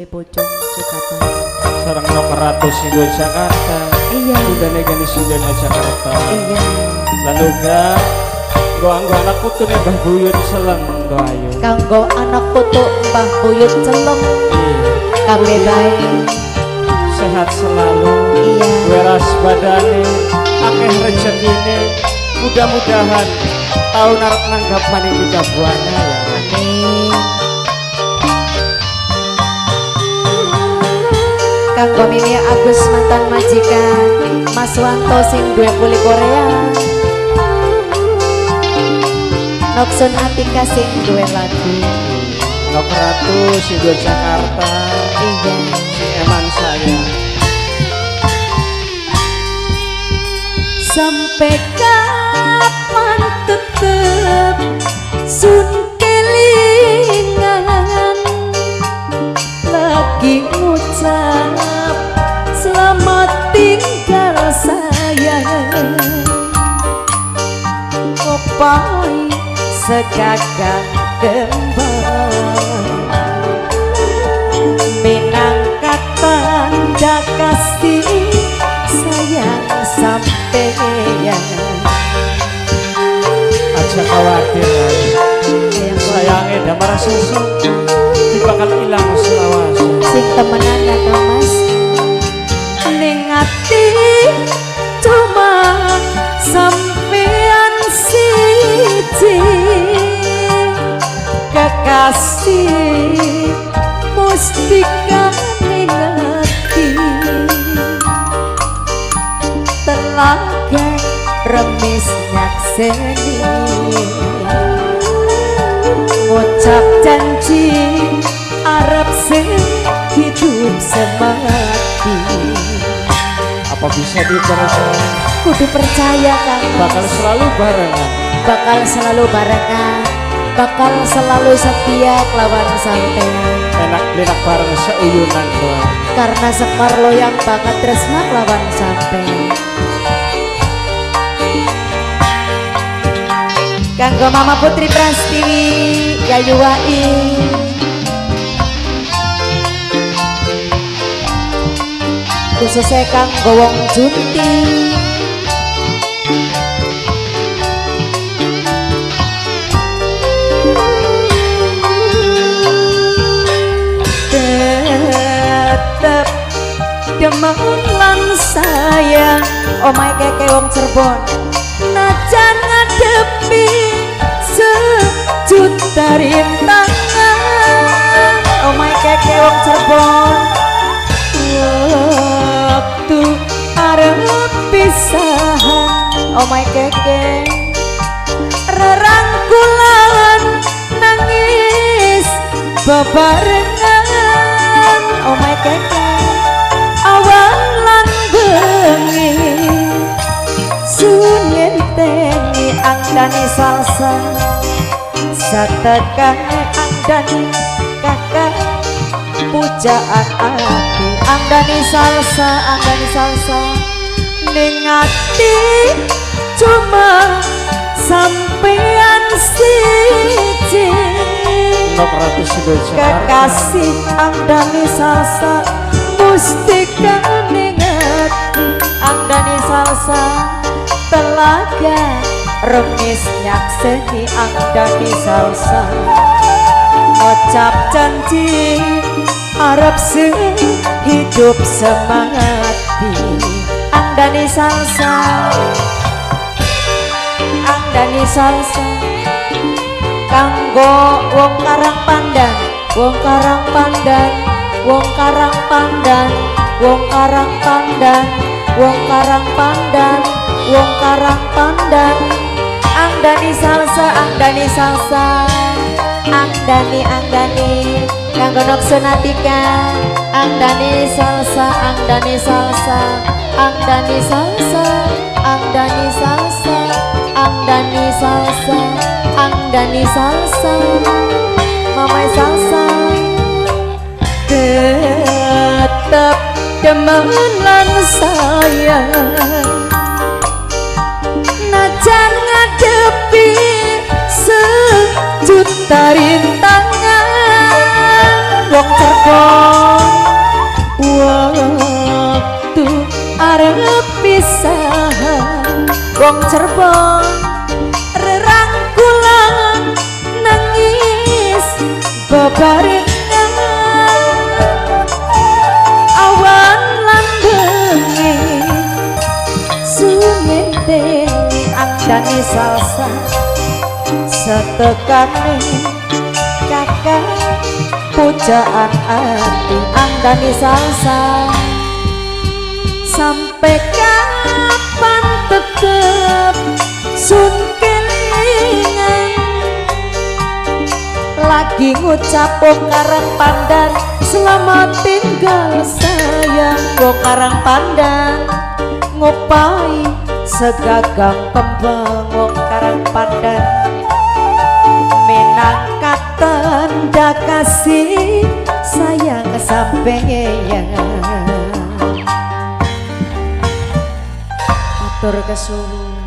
Pocong Jakarta. Sarang nomor 100 Singgul Jakarta. Iya. Sudah negani Singgul Jakarta. Iya. Lalu gak anggo anak putu nih Mbah Buyut Seleng doayu. Kanggo anak putu Mbah Buyut Seleng. Kabeh bae. Sehat selalu. Iya. Weras badane, akeh rezekine. Mudah-mudahan tahun arep nanggap maning kita buana ya. Amin. Kanggo Mimi Agus mantan majikan Mas Wanto sing duwe kuli Korea. Noksun Atika sing duwe lagu. Nomor 100 Singgul Jakarta. Iya. Si Eman saya. Sampai kapan tetep sun kelingan lagi ngucap selamat tinggal sayang. Opai segagang kembang mengangkat tanda kasih sayang sampeyan. Aja khawatir sayangnya damar susu bakal hilang selawase. Sing temenan ya toh Mas. Ning ati cuma sampean siji kekasih mustika ning ati. Telaga remis nyakseni ngucap janji arep sing hidup semati. Apa bisa dipercaya? Kudu percaya kan Bakal selalu barengan. bakal selalu barengan, bakal selalu setia kelawan sampean. Enak lenak bareng seuyunan doang. Karena Sekar loyang banget tresna kelawan sampean. Kanggo Mama Putri Prastiwi Yayu Wai. Khususnya kanggo wong Junti. Tetep demen lan sayang omahe keke wong Cirebon. Najan ngadepi sejuta rintangan omahe keke wong Cirebon. Waktu arep pisahan omahe keke rerangkulan nangis bebarengan omahe keke awan lan bengi sunyenteni angdani salsa satekane angdani kakak pujaan ati angdani salsa ning ati cuma sampean siji Nomor 100 Singgul Jakarta. kekasih angdani salsa mustika ning ati angdani salsa telaga remis nyakseni angdani salsa ngucap janji arep sing hidup semati angdani salsa kanggo wong Karang Pandan wong Karang Pandan wong Karang Pandan wong Karang Pandan wong Karang Pandan wong Karang Pandan angdani salsa angdani kanggo Noksun Atika angdani salsa angdani salsa Mamai salsa tetep demen lan sayang najan ngadepi sejuta rintangan wong Cirebon waktu arep pisahan wong Cirebon rerangkulan nangis bebarengan awan lan bengi sumete angdane salsa setekane kakak pujaan ati andani salsa sampai kapan tetep sun kelingan lagi ngucap karang pandan selamat tinggal sayang karang pandan ngopai segagang kembang karang pandan menangkat tanda kasih sayang kesampaian atur kesuwun